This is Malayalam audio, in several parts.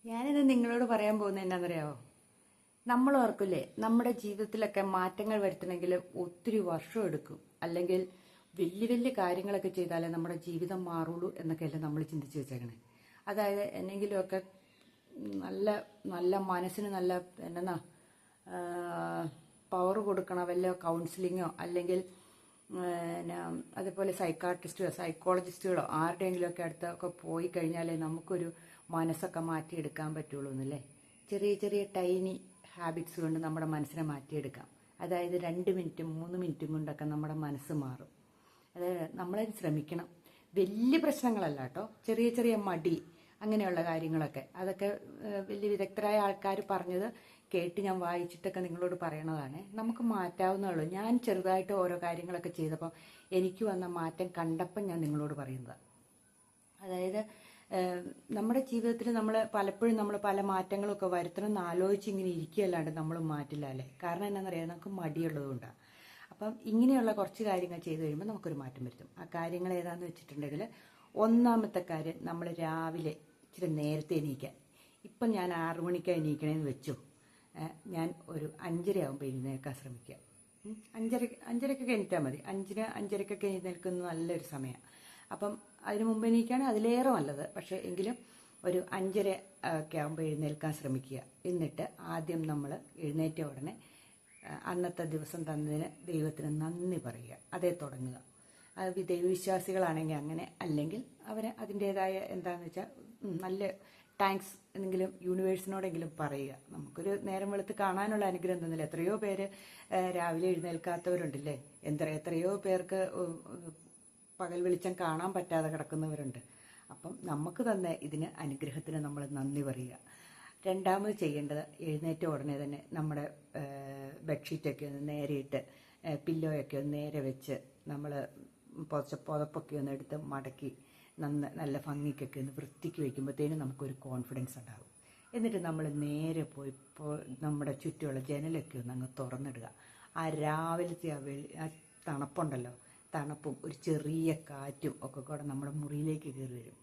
ഞാനിത് നിങ്ങളോട് പറയാൻ പോകുന്നത് എന്നാണെന്നറിയാവോ? നമ്മൾ ഓർക്കില്ലേ, നമ്മുടെ ജീവിതത്തിലൊക്കെ മാറ്റങ്ങൾ വരുത്തണമെങ്കിൽ ഒത്തിരി വർഷം എടുക്കും, അല്ലെങ്കിൽ വലിയ വലിയ കാര്യങ്ങളൊക്കെ ചെയ്താലേ നമ്മുടെ ജീവിതം മാറുള്ളൂ എന്നൊക്കെയല്ലേ നമ്മൾ ചിന്തിച്ച് വെച്ചേക്കണേ. അതായത് എന്തെങ്കിലുമൊക്കെ നല്ല നല്ല മനസ്സിന് നല്ല എന്നാ പവർ കൊടുക്കണ വല്ല കൗൺസിലിങ്ങോ അല്ലെങ്കിൽ പിന്നെ അതുപോലെ സൈക്കോളജിസ്റ്റുകളോ ആരുടെയെങ്കിലുമൊക്കെ അടുത്തൊക്കെ പോയി കഴിഞ്ഞാലേ നമുക്കൊരു മനസ്സൊക്കെ മാറ്റിയെടുക്കാൻ പറ്റുള്ളൂ എന്നല്ലേ. ചെറിയ ചെറിയ ടൈനി ഹാബിറ്റ്സ് കൊണ്ട് നമ്മുടെ മനസ്സിനെ മാറ്റിയെടുക്കാം. അതായത് 2 മിനിറ്റും 3 മിനിറ്റും കൊണ്ടൊക്കെ നമ്മുടെ മനസ്സ് മാറും. അതായത് നമ്മളത് ശ്രമിക്കണം. വലിയ പ്രശ്നങ്ങളല്ല കേട്ടോ, ചെറിയ ചെറിയ മടി അങ്ങനെയുള്ള കാര്യങ്ങളൊക്കെ, അതൊക്കെ വലിയ വിദഗ്ധരായ ആൾക്കാർ പറഞ്ഞത് കേട്ട് ഞാൻ വായിച്ചിട്ടൊക്കെ നിങ്ങളോട് പറയണതാണ്. നമുക്ക് മാറ്റാവുന്നതുള്ളൂ. ഞാൻ ചെറുതായിട്ട് ഓരോ കാര്യങ്ങളൊക്കെ ചെയ്തപ്പോൾ എനിക്ക് വന്ന മാറ്റം കണ്ടപ്പം ഞാൻ നിങ്ങളോട് പറയുന്നത്. അതായത് നമ്മുടെ ജീവിതത്തിൽ നമ്മൾ പല മാറ്റങ്ങളൊക്കെ വരുത്തണം എന്ന് ആലോചിച്ച് ഇങ്ങനെ ഇരിക്കുകയല്ലാണ്ട് നമ്മൾ മാറ്റില്ല അല്ലേ. കാരണം എന്താണെന്നറിയാം, നമുക്ക് മടിയുള്ളതുകൊണ്ടാണ്. അപ്പം ഇങ്ങനെയുള്ള കുറച്ച് കാര്യങ്ങൾ ചെയ്തു കഴിയുമ്പോൾ നമുക്കൊരു മാറ്റം വരുത്തും. ആ കാര്യങ്ങൾ ഏതാണെന്ന് വെച്ചിട്ടുണ്ടെങ്കിൽ, ഒന്നാമത്തെ കാര്യം, നമ്മൾ രാവിലെ ഇച്ചിരി നേരത്തെ എണീക്കാൻ. ഇപ്പം ഞാൻ 6 മണിക്കാണ് എണീക്കണേന്ന് വെച്ചു, ഞാൻ ഒരു 5:30 ആകുമ്പോൾ എഴുന്നേൽക്കാൻ ശ്രമിക്കുക. 5:30 എണീറ്റാൽ മതി. 5:30 എഴുന്നേൽക്കുന്നത് നല്ലൊരു സമയമാണ്. അപ്പം അതിന് മുമ്പ് എണീക്കുകയാണെങ്കിൽ അതിലേറെ നല്ലത്. പക്ഷേ എങ്കിലും ഒരു 5:30 ഒക്കെ ആകുമ്പോൾ എഴുന്നേൽക്കാൻ ശ്രമിക്കുക. എന്നിട്ട് ആദ്യം നമ്മൾ എഴുന്നേറ്റ ഉടനെ അന്നത്തെ ദിവസം തന്നതിന് ദൈവത്തിന് നന്ദി പറയുക. അതേ തുടങ്ങുക. അത് ദൈവവിശ്വാസികളാണെങ്കിൽ അങ്ങനെ, അല്ലെങ്കിൽ അവർ അതിൻ്റേതായ എന്താണെന്ന് വെച്ചാൽ നല്ല താങ്ക്സ് എന്തെങ്കിലും യൂണിവേഴ്സിനോടെങ്കിലും പറയുക. നമുക്കൊരു നേരം വെളുത്ത് കാണാനുള്ള അനുഗ്രഹം തന്നില്ല. എത്രയോ പേര് രാവിലെ എഴുന്നേൽക്കാത്തവരുണ്ടല്ലേ. എത്രയോ പേർക്ക് പകൽ വെളിച്ചം കാണാൻ പറ്റാതെ കിടക്കുന്നവരുണ്ട്. അപ്പം നമുക്ക് തന്നെ ഇതിന് അനുഗ്രഹത്തിന് നമ്മൾ നന്ദി പറയുക. രണ്ടാമത് ചെയ്യേണ്ടത്, എഴുന്നേറ്റ ഉടനെ തന്നെ നമ്മുടെ ബെഡ്ഷീറ്റൊക്കെ ഒന്ന് നേരെയിട്ട് പില്ലോയൊക്കെ ഒന്ന് നേരെ വെച്ച് നമ്മൾ പുതപ്പൊക്കെ ഒന്ന് എടുത്ത് മടക്കി നല്ല ഭംഗിക്കൊക്കെ ഒന്ന് വൃത്തിക്ക് വയ്ക്കുമ്പോഴത്തേനും നമുക്കൊരു കോൺഫിഡൻസ് ഉണ്ടാകും. എന്നിട്ട് നമ്മൾ നേരെ പോയി നമ്മുടെ ചുറ്റുമുള്ള ജനലൊക്കെ ഒന്ന് അങ്ങ് തുറന്നിടുക. ആ രാവിലത്തെ ആ തണുപ്പുണ്ടല്ലോ, തണുപ്പും ഒരു ചെറിയ കാറ്റും ഒക്കെ കൂടെ നമ്മുടെ മുറിയിലേക്ക് കയറി വരും.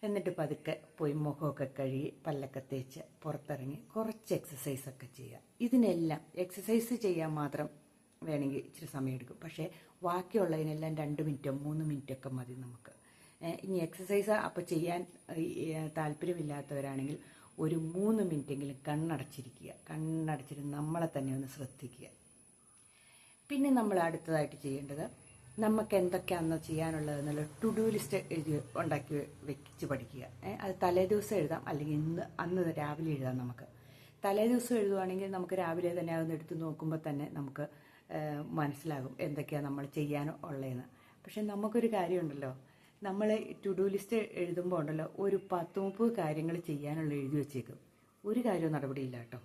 എന്നിട്ട് പതുക്കെ പോയി മുഖമൊക്കെ കഴുകി പല്ലൊക്കെ തേച്ച് പുറത്തിറങ്ങി കുറച്ച് എക്സസൈസൊക്കെ ചെയ്യുക. ഇതിനെല്ലാം എക്സസൈസ് ചെയ്യാൻ മാത്രം വേണമെങ്കിൽ ഇച്ചിരി സമയം എടുക്കും. പക്ഷേ ബാക്കിയുള്ളതിനെല്ലാം 2 മിനിറ്റോ 3 മിനിറ്റോ ഒക്കെ മതി നമുക്ക്. ഇനി എക്സസൈസ് അപ്പോൾ ചെയ്യാൻ താല്പര്യമില്ലാത്തവരാണെങ്കിൽ ഒരു 3 മിനിറ്റെങ്കിലും കണ്ണടച്ചിരിക്കുക. കണ്ണടച്ചിട്ട് നമ്മളെ തന്നെ ഒന്ന് ശ്രദ്ധിക്കുക. പിന്നെ നമ്മൾ അടുത്തതായിട്ട് ചെയ്യേണ്ടത്, നമുക്ക് എന്തൊക്കെയാണെന്ന് ചെയ്യാനുള്ളതെന്നുള്ള ടു ഡു ലിസ്റ്റ് ഉണ്ടാക്കി വെച്ച് പഠിക്കുക. അത് തലേദിവസം എഴുതാം, അല്ലെങ്കിൽ അന്ന് രാവിലെ എഴുതാം. നമുക്ക് തലേദിവസം എഴുതുവാണെങ്കിൽ നമുക്ക് രാവിലെ തന്നെ അതൊന്ന് എടുത്ത് നോക്കുമ്പോൾ തന്നെ നമുക്ക് മനസ്സിലാകും എന്തൊക്കെയാണ് നമ്മൾ ചെയ്യാനോ ഉള്ളതെന്ന്. പക്ഷെ നമുക്കൊരു കാര്യമുണ്ടല്ലോ, നമ്മൾ ടു ഡു ലിസ്റ്റ് എഴുതുമ്പോൾ ഉണ്ടല്ലോ, ഒരു 10-30 കാര്യങ്ങൾ ചെയ്യാനുള്ള എഴുതി വെച്ചേക്കും. ഒരു കാര്യവും നടപടിയില്ല കേട്ടോ.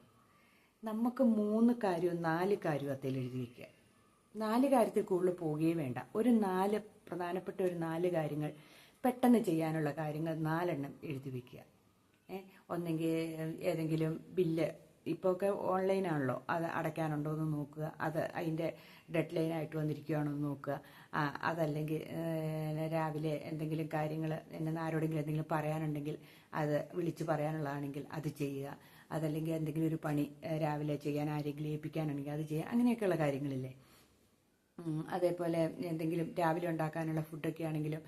നമുക്ക് 3 കാര്യവും 4 കാര്യവും അതിൽ എഴുതി വയ്ക്കുക. 4 കാര്യത്തിൽ കൂടുതൽ പോവുകയും വേണ്ട. ഒരു 4 പ്രധാനപ്പെട്ട ഒരു 4 കാര്യങ്ങൾ, പെട്ടെന്ന് ചെയ്യാനുള്ള കാര്യങ്ങൾ 4 എണ്ണം എഴുതി വയ്ക്കുക. ഒന്നെങ്കിൽ ഏതെങ്കിലും ബില്ല്, ഇപ്പോൾ ഒക്കെ ഓൺലൈനാണല്ലോ, അത് അടയ്ക്കാനുണ്ടോ എന്ന് നോക്കുക. അത് അതിൻ്റെ ഡെഡ് ലൈനായിട്ട് വന്നിരിക്കുകയാണോ എന്ന് നോക്കുക. അതല്ലെങ്കിൽ രാവിലെ എന്തെങ്കിലും കാര്യങ്ങൾ ആരോടെങ്കിലും എന്തെങ്കിലും പറയാനുണ്ടെങ്കിൽ അത് വിളിച്ച് പറയാനുള്ളതാണെങ്കിൽ അത് ചെയ്യുക. അതല്ലെങ്കിൽ എന്തെങ്കിലും ഒരു പണി രാവിലെ ചെയ്യാൻ ആരെങ്കിലും ഏൽപ്പിക്കാനുണ്ടെങ്കിൽ അത് ചെയ്യുക. അങ്ങനെയൊക്കെയുള്ള കാര്യങ്ങളില്ലേ. അതേപോലെ എന്തെങ്കിലും രാവിലെ ഉണ്ടാക്കാനുള്ള ഫുഡൊക്കെ ആണെങ്കിലും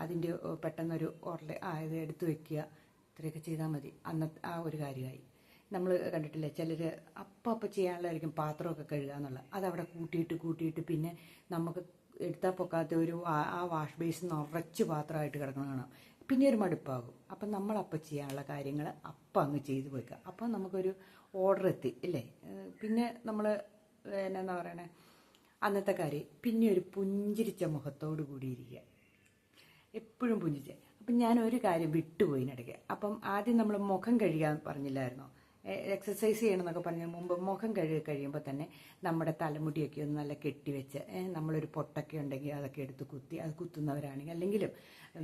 അതിൻ്റെ പെട്ടെന്നൊരു ഓർഡർ ഇത് എടുത്തു വെക്കുക. ഇത്രയൊക്കെ ചെയ്താൽ മതി. അന്നത്തെ ആ ഒരു കാര്യമായി. നമ്മൾ കണ്ടിട്ടില്ലേ, ചിലർ അപ്പം ചെയ്യാനുള്ളതായിരിക്കും പാത്രമൊക്കെ കഴുകുക എന്നുള്ളത്. അതവിടെ കൂട്ടിയിട്ട് പിന്നെ നമുക്ക് എടുത്താൽ പൊക്കാത്ത ആ വാഷ് ബേസിൻ നിറച്ച് പാത്രമായിട്ട് കിടക്കണം കാണാം. പിന്നെ ഒരു മടുപ്പാകും. അപ്പം നമ്മളപ്പം ചെയ്യാനുള്ള കാര്യങ്ങൾ അപ്പം അങ്ങ് ചെയ്തു വെക്കുക. അപ്പം നമുക്കൊരു ഓർഡർ എത്തി ഇല്ലേ. പിന്നെ നമ്മൾ എന്നാ പറയണേ, അന്നത്തെ കാര്യം പിന്നെ ഒരു പുഞ്ചിരിച്ച മുഖത്തോട് കൂടിയിരിക്കുക. എപ്പോഴും പുഞ്ചിരിച്ച. അപ്പം ഞാൻ ഒരു കാര്യം വിട്ടുപോയി ഇടയ്ക്ക്. അപ്പം ആദ്യം നമ്മൾ മുഖം കഴുകാൻ പറഞ്ഞില്ലായിരുന്നോ, എക്സസൈസ് ചെയ്യണമെന്നൊക്കെ പറഞ്ഞ മുമ്പ് മുഖം കഴിയുമ്പോൾ തന്നെ നമ്മുടെ തലമുടിയൊക്കെ ഒന്ന് നല്ല കെട്ടിവെച്ച്, നമ്മളൊരു പൊട്ടൊക്കെ ഉണ്ടെങ്കിൽ അതൊക്കെ എടുത്ത് കുത്തി, അത് കുത്തുന്നവരാണെങ്കിൽ അല്ലെങ്കിലും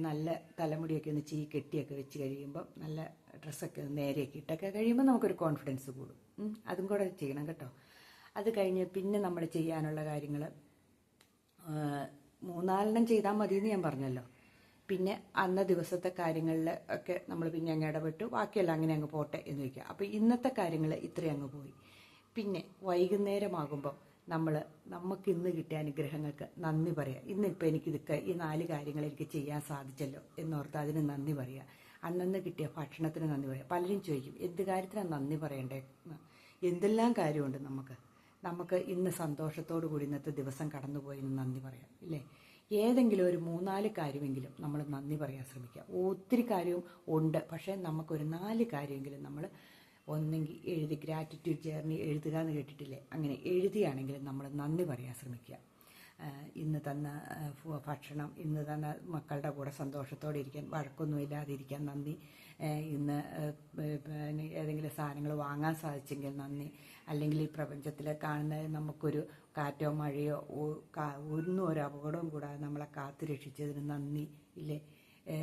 നല്ല തലമുടിയൊക്കെ ഒന്ന് കെട്ടിയൊക്കെ വെച്ച് കഴിയുമ്പോൾ നല്ല ഡ്രസ്സൊക്കെ നേരെയൊക്കെ ഇട്ടൊക്കെ കഴിയുമ്പോൾ നമുക്കൊരു കോൺഫിഡൻസ് കൂടും. അതും കൂടെ ചെയ്യണം കേട്ടോ. അത് കഴിഞ്ഞ് പിന്നെ നമ്മൾ ചെയ്യാനുള്ള കാര്യങ്ങൾ 3-4 ചെയ്താൽ മതിയെന്ന് ഞാൻ പറഞ്ഞല്ലോ. പിന്നെ അന്ന ദിവസത്തെ കാര്യങ്ങളിൽ ഒക്കെ നമ്മൾ പിന്നെ അങ്ങ് ഇടപെട്ടു, ബാക്കിയെല്ലാം അങ്ങനെ അങ്ങ് പോട്ടെ എന്ന് വയ്ക്കുക. അപ്പോൾ ഇന്നത്തെ കാര്യങ്ങൾ ഇത്രയും അങ്ങ് പോയി. പിന്നെ വൈകുന്നേരമാകുമ്പോൾ നമുക്ക് ഇന്ന് കിട്ടിയ അനുഗ്രഹങ്ങൾക്ക് നന്ദി പറയുക. ഇന്നിപ്പോൾ എനിക്കിതൊക്കെ ഈ 4 കാര്യങ്ങൾ എനിക്ക് ചെയ്യാൻ സാധിച്ചല്ലോ എന്നോർത്ത് അതിന് നന്ദി പറയുക. അന്നന്ന് കിട്ടിയ ഭക്ഷണത്തിന് നന്ദി പറയുക. പലരും ചോദിക്കും എന്ത് കാര്യത്തിനാണ് നന്ദി പറയണ്ടേ എന്ന്. എന്തെല്ലാം കാര്യമുണ്ട് നമുക്ക് ഇന്ന് സന്തോഷത്തോടു കൂടി ഇന്നത്തെ ദിവസം കടന്നുപോയെന്ന് നന്ദി പറയാം, ഇല്ലേ? ഏതെങ്കിലും ഒരു 3-4 കാര്യമെങ്കിലും നമ്മൾ നന്ദി പറയാൻ ശ്രമിക്കുക. ഒത്തിരി കാര്യവും ഉണ്ട്, പക്ഷേ നമുക്കൊരു 4 കാര്യമെങ്കിലും നമ്മൾ ഒന്നെങ്കിൽ എഴുതി, ഗ്രാറ്റിറ്റ്യൂഡ് ജേർണി എഴുതുക എന്ന് കേട്ടിട്ടില്ലേ? അങ്ങനെ എഴുതിയാണെങ്കിലും നമ്മൾ നന്ദി പറയാൻ ശ്രമിക്കുക. ഇന്ന് തന്ന ഭക്ഷണം, ഇന്ന് തന്ന മക്കളുടെ കൂടെ സന്തോഷത്തോടെ ഇരിക്കാൻ, വഴക്കൊന്നുമില്ലാതെ ഇരിക്കാൻ നന്ദി. ഇന്ന് ഏതെങ്കിലും സാധനങ്ങൾ വാങ്ങാൻ സാധിച്ചെങ്കിൽ നന്ദി. അല്ലെങ്കിൽ ഈ പ്രപഞ്ചത്തിൽ കാണുന്ന നമുക്കൊരു കാറ്റോ മഴയോ ഒന്നും ഒരു അപകടവും കൂടാതെ നമ്മളെ കാത്തു രക്ഷിച്ചതിന് നന്ദി, ഇല്ലേ?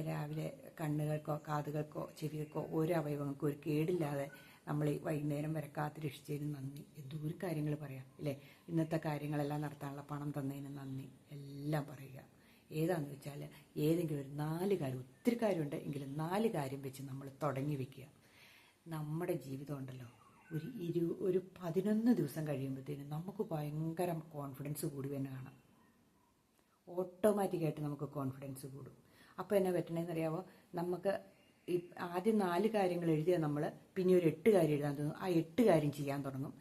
രാവിലെ കണ്ണുകൾക്കോ കാതുകൾക്കോ ചെവികൾക്കോ ഒരു അവയവങ്ങൾക്കോ ഒരു കേടില്ലാതെ നമ്മൾ ഈ വൈകുന്നേരം വരെ കാത്തു രക്ഷിച്ചതിന് നന്ദി. എന്തോരം കാര്യങ്ങൾ പറയാം, ഇല്ലേ? ഇന്നത്തെ കാര്യങ്ങളെല്ലാം നടത്താനുള്ള പണം തന്നതിന് നന്ദി. എല്ലാം പറയുക. ഏതാണെന്ന് വെച്ചാൽ ഏതെങ്കിലും ഒരു 4 കാര്യം, ഒത്തിരി കാര്യമുണ്ട് എങ്കിലും 4 കാര്യം വെച്ച് നമ്മൾ തുടങ്ങി വയ്ക്കുക. നമ്മുടെ ജീവിതം ഉണ്ടല്ലോ, ഒരു 11 ദിവസം കഴിയുമ്പോഴത്തേനും നമുക്ക് ഭയങ്കര കോൺഫിഡൻസ് കൂടി തന്നെ കാണാം. ഓട്ടോമാറ്റിക്കായിട്ട് നമുക്ക് കോൺഫിഡൻസ് കൂടും. അപ്പോൾ എന്നാ പറ്റണേന്ന് അറിയാമോ? നമുക്ക് ഈ ആദ്യം 4 കാര്യങ്ങൾ എഴുതിയാൽ നമ്മൾ പിന്നെ ഒരു 8 കാര്യം എഴുതാൻ തുടങ്ങും. ആ 8 കാര്യം ചെയ്യാൻ തുടങ്ങും.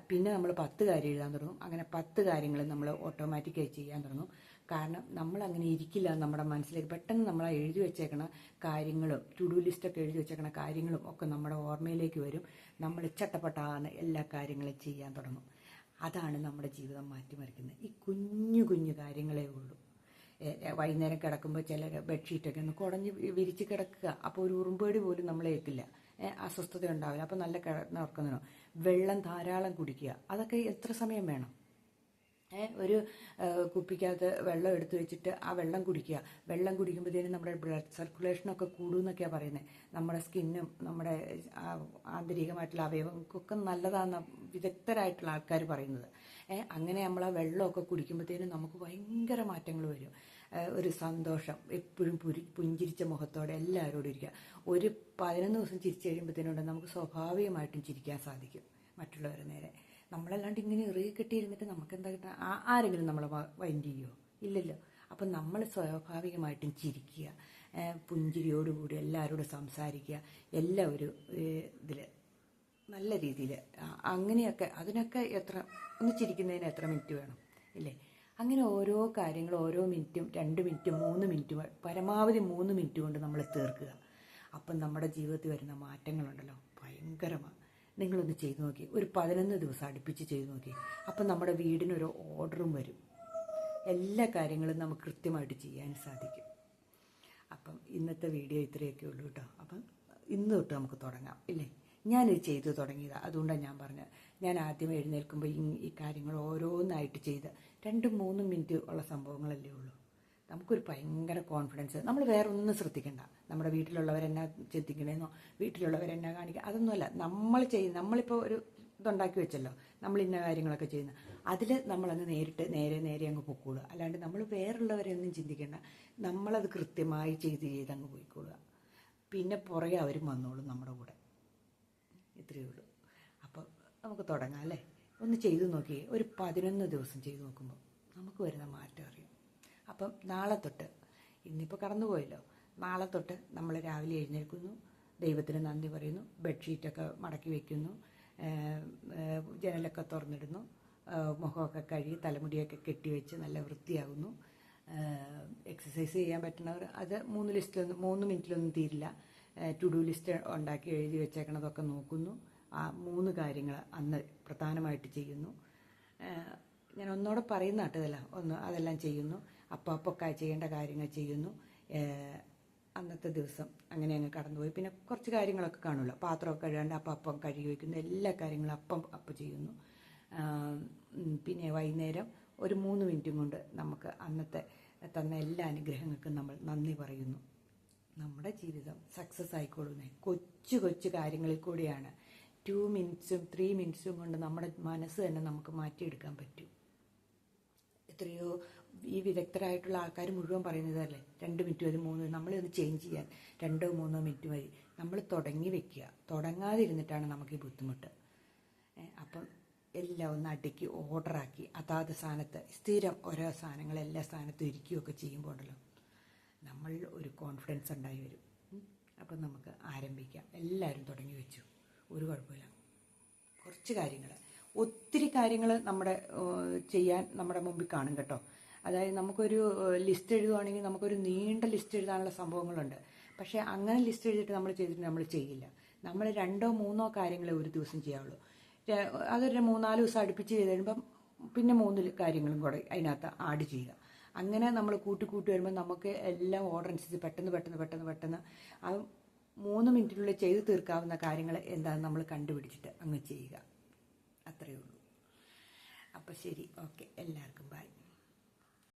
പിന്നെ നമ്മൾ 10 കാര്യം എഴുതാൻ തുടങ്ങും. അങ്ങനെ 10 കാര്യങ്ങൾ നമ്മൾ ഓട്ടോമാറ്റിക്കായി ചെയ്യാൻ തുടങ്ങും. കാരണം നമ്മളങ്ങനെ ഇരിക്കില്ല. നമ്മുടെ മനസ്സിലേക്ക് പെട്ടെന്ന് നമ്മൾ ആ എഴുതി വെച്ചേക്കണ കാര്യങ്ങളും ടു ഡു ലിസ്റ്റൊക്കെ എഴുതി വെച്ചേക്കണ കാര്യങ്ങളും ഒക്കെ നമ്മുടെ ഓർമ്മയിലേക്ക് വരും. നമ്മൾ ചട്ടപ്പെട്ടാണ് എല്ലാ കാര്യങ്ങളും ചെയ്യാൻ തുടങ്ങും. അതാണ് നമ്മുടെ ജീവിതം മാറ്റിമറിക്കുന്നത്. ഈ കുഞ്ഞു കുഞ്ഞു കാര്യങ്ങളേ ഉള്ളൂ. വൈകുന്നേരം കിടക്കുമ്പോൾ ചിലർ ബെഡ്ഷീറ്റൊക്കെ ഒന്ന് കുടഞ്ഞ് വിരിച്ച് കിടക്കുക. അപ്പോൾ ഒരു ഉറുമ്പേടി പോലും നമ്മളെ ഏൽക്കില്ല, അസ്വസ്ഥത ഉണ്ടാവില്ല. അപ്പോൾ നല്ല കിടന്നുറക്കുന്നതിനോ വെള്ളം ധാരാളം കുടിക്കുക. അതൊക്കെ എത്ര സമയം വേണം? ഒരു കുപ്പിക്കകത്ത് വെള്ളം എടുത്തു വെച്ചിട്ട് ആ വെള്ളം കുടിക്കുക. വെള്ളം കുടിക്കുമ്പോഴത്തേനും നമ്മുടെ ബ്ലഡ് സർക്കുലേഷനൊക്കെ കൂടുമെന്നൊക്കെയാണ് പറയുന്നത്. നമ്മുടെ സ്കിന്നും നമ്മുടെ ആന്തരികമായിട്ടുള്ള അവയവങ്ങൾക്കൊക്കെ നല്ലതാണെന്ന് വിദഗ്ധരായിട്ടുള്ള ആൾക്കാർ പറയുന്നത്. അങ്ങനെ നമ്മൾ ആ വെള്ളമൊക്കെ കുടിക്കുമ്പോഴത്തേനും നമുക്ക് ഭയങ്കര മാറ്റങ്ങൾ വരും. ഒരു സന്തോഷം, എപ്പോഴും പുഞ്ചിരിച്ച മുഖത്തോടെ എല്ലാവരോടും ഇരിക്കുക. ഒരു 11 ദിവസം ചിരിച്ചു കഴിയുമ്പോഴത്തേനുണ്ട് നമുക്ക് സ്വാഭാവികമായിട്ടും ചിരിക്കാൻ സാധിക്കും മറ്റുള്ളവരുടെ നേരെ. നമ്മളല്ലാണ്ട് ഇങ്ങനെ ഇറുകി കെട്ടിയിരുന്നിട്ട് നമുക്കെന്താ കിട്ടുക? ആരെങ്കിലും നമ്മളെ മൈൻഡ് ചെയ്യുമോ? ഇല്ലല്ലോ. അപ്പം നമ്മൾ സ്വാഭാവികമായിട്ടും ചിരിക്കുക, പുഞ്ചിരിയോടുകൂടി എല്ലാവരോടും സംസാരിക്കുക, എല്ലാം ഒരു ഇതിൽ നല്ല രീതിയിൽ അങ്ങനെയൊക്കെ. അതിനൊക്കെ ഒന്ന് ചിരിക്കുന്നതിന് എത്ര മിനിറ്റ് വേണം, ഇല്ലേ? അങ്ങനെ ഓരോ കാര്യങ്ങൾ ഓരോ മിനിറ്റും 2 മിനിറ്റും 3 മിനിറ്റും പരമാവധി 3 മിനിറ്റ് കൊണ്ട് നമ്മൾ തീർക്കുക. അപ്പം നമ്മുടെ ജീവിതത്തിൽ വരുന്ന മാറ്റങ്ങളുണ്ടല്ലോ, ഭയങ്കരമാണ്. നിങ്ങളൊന്ന് ചെയ്തു നോക്കി, ഒരു 11 ദിവസം അടുപ്പിച്ച് ചെയ്തു നോക്കി. അപ്പം നമ്മുടെ വീടിനൊരു ഓർഡറും വരും. എല്ലാ കാര്യങ്ങളും നമുക്ക് കൃത്യമായിട്ട് ചെയ്യാൻ സാധിക്കും. അപ്പം ഇന്നത്തെ വീഡിയോ ഇത്രയൊക്കെ ഉള്ളൂ കേട്ടോ. അപ്പം ഇന്ന് തൊട്ട് നമുക്ക് തുടങ്ങാം, ഇല്ലേ? ഞാനിത് ചെയ്തു തുടങ്ങിയതാണ്, അതുകൊണ്ടാണ് ഞാൻ പറഞ്ഞത്. ഞാൻ ആദ്യം എഴുന്നേൽക്കുമ്പോൾ ഈ കാര്യങ്ങൾ ഓരോന്നായിട്ട് ചെയ്ത് 2-3 മിനിറ്റ് ഉള്ള സംഭവങ്ങളല്ലേ ഉള്ളൂ. നമുക്കൊരു ഭയങ്കര കോൺഫിഡൻസ്. നമ്മൾ വേറെ ഒന്നും ശ്രദ്ധിക്കണ്ട. നമ്മുടെ വീട്ടിലുള്ളവരെന്നാ ചിന്തിക്കണേന്നോ വീട്ടിലുള്ളവരെന്നാ കാണിക്കുക അതൊന്നുമല്ല. നമ്മളിപ്പോൾ ഒരു ഇതുണ്ടാക്കി വെച്ചല്ലോ, നമ്മൾ ഇന്ന കാര്യങ്ങളൊക്കെ ചെയ്യുന്ന അതിൽ നമ്മളങ്ങ് നേരെ അങ്ങ് പൊക്കോളുക. അല്ലാണ്ട് നമ്മൾ വേറുള്ളവരെ ഒന്നും ചിന്തിക്കേണ്ട. നമ്മളത് കൃത്യമായി ചെയ്തങ്ങ് പോയിക്കൊള്ളുക. പിന്നെ പുറകെ അവരും വന്നോളും നമ്മുടെ കൂടെ. ഇത്രയേ ഉള്ളൂ. അപ്പം നമുക്ക് തുടങ്ങാം, അല്ലേ? ഒന്ന് ചെയ്തു നോക്കിയേ. ഒരു 11 ദിവസം ചെയ്തു നോക്കുമ്പോൾ നമുക്ക് വരുന്ന മാറ്റം അറിയാം. അപ്പം നാളെ തൊട്ട്, ഇന്നിപ്പോൾ കടന്നുപോയല്ലോ, നാളെ തൊട്ട് നമ്മൾ രാവിലെ എഴുന്നേൽക്കുന്നു, ദൈവത്തിന് നന്ദി പറയുന്നു, ബെഡ്ഷീറ്റൊക്കെ മടക്കി വയ്ക്കുന്നു, ജനലൊക്കെ തുറന്നിടുന്നു, മുഖമൊക്കെ കഴുകി തലമുടിയൊക്കെ കെട്ടിവെച്ച് നല്ല വൃത്തിയാകുന്നു. എക്സസൈസ് ചെയ്യാൻ പറ്റുന്നവർ അത് 3 മിനിറ്റിലൊന്നും തീരില്ല. ടു ഡു ലിസ്റ്റ് ഉണ്ടാക്കി എഴുതി വെച്ചേക്കണതൊക്കെ നോക്കുന്നു. ആ 3 കാര്യങ്ങൾ അന്ന് പ്രധാനമായിട്ട് ചെയ്യുന്നു. ഞാൻ ഒന്നോടെ പറയുന്ന കേട്ടതല്ല, അതെല്ലാം ചെയ്യുന്നു. അപ്പോൾ ചെയ്യേണ്ട കാര്യങ്ങൾ ചെയ്യുന്നു. അന്നത്തെ ദിവസം അങ്ങനെ അങ്ങ് കടന്നുപോയി. പിന്നെ കുറച്ച് കാര്യങ്ങളൊക്കെ കാണുമല്ലോ, പാത്രമൊക്കെ കഴുകാണ്ട് അപ്പം കഴുകി വയ്ക്കുന്നു. എല്ലാ കാര്യങ്ങളും അപ്പം ചെയ്യുന്നു. പിന്നെ വൈകുന്നേരം ഒരു 3 മിനിറ്റും കൊണ്ട് നമുക്ക് അന്നത്തെ തന്ന എല്ലാ അനുഗ്രഹങ്ങൾക്കും നമ്മൾ നന്ദി പറയുന്നു. നമ്മുടെ ജീവിതം സക്സസ് ആയിക്കൊള്ളുന്നേ കൊച്ചു കാര്യങ്ങളിൽ കൂടിയാണ്. 2 മിനിറ്റ്സും 3 മിനിറ്റ്സും കൊണ്ട് നമ്മുടെ മനസ്സ് തന്നെ നമുക്ക് മാറ്റിയെടുക്കാൻ പറ്റും. എത്രയോ ഈ വിദഗ്ധരായിട്ടുള്ള ആൾക്കാർ മുഴുവൻ പറയുന്നതല്ലേ 2 മിനിറ്റ് മതി 3 നമ്മളൊന്ന് ചേഞ്ച് ചെയ്യാൻ 2-3 മിനിറ്റ് മതി. നമ്മൾ തുടങ്ങി വെക്കുക. തുടങ്ങാതിരുന്നിട്ടാണ് നമുക്ക് ഈ ബുദ്ധിമുട്ട്. അപ്പം എല്ലാം ഒന്ന് അടുക്കി ഓർഡറാക്കി അതാത് സ്ഥാനത്ത് സ്ഥിരം ഓരോ സാധനങ്ങൾ എല്ലാ സ്ഥാനത്തും ഇരിക്കുകയൊക്കെ ചെയ്യുമ്പോൾ ഉണ്ടല്ലോ നമ്മൾ ഒരു കോൺഫിഡൻസ് ഉണ്ടായി വരും. അപ്പം നമുക്ക് ആരംഭിക്കാം. എല്ലാവരും തുടങ്ങി വെച്ചു, ഒരു കുഴപ്പമില്ല. കുറച്ച് കാര്യങ്ങൾ, ഒത്തിരി കാര്യങ്ങൾ ചെയ്യാൻ നമ്മുടെ മുമ്പിൽ കാണും കേട്ടോ. അതായത് നമുക്കൊരു ലിസ്റ്റ് എഴുതുവാണെങ്കിൽ നമുക്കൊരു നീണ്ട ലിസ്റ്റ് എഴുതാനുള്ള സംഭവങ്ങളുണ്ട്. പക്ഷേ അങ്ങനെ ലിസ്റ്റ് എഴുതിയിട്ട് നമ്മൾ ചെയ്തിട്ട് നമ്മൾ ചെയ്യില്ല. നമ്മൾ 2-3 കാര്യങ്ങളെ ഒരു ദിവസം ചെയ്യാവുള്ളൂ. അതൊരു 3-4 ദിവസം അടുപ്പിച്ച് ചെയ്ത് കഴിയുമ്പം പിന്നെ 3 കാര്യങ്ങളും കൂടെ അതിനകത്ത് ആഡ് ചെയ്യുക. അങ്ങനെ നമ്മൾ കൂട്ടി വരുമ്പോൾ നമുക്ക് എല്ലാം ഓർഡർ അനുസരിച്ച് പെട്ടെന്ന് ആ 3 മിനിറ്റിനുള്ളിൽ ചെയ്ത് തീർക്കാവുന്ന കാര്യങ്ങൾ എന്താണെന്ന് നമ്മൾ കണ്ടുപിടിച്ചിട്ട് അങ്ങ് ചെയ്യുക. അത്രയേ ഉള്ളൂ. അപ്പോൾ ശരി, ഓക്കെ, എല്ലാവർക്കും ബൈ.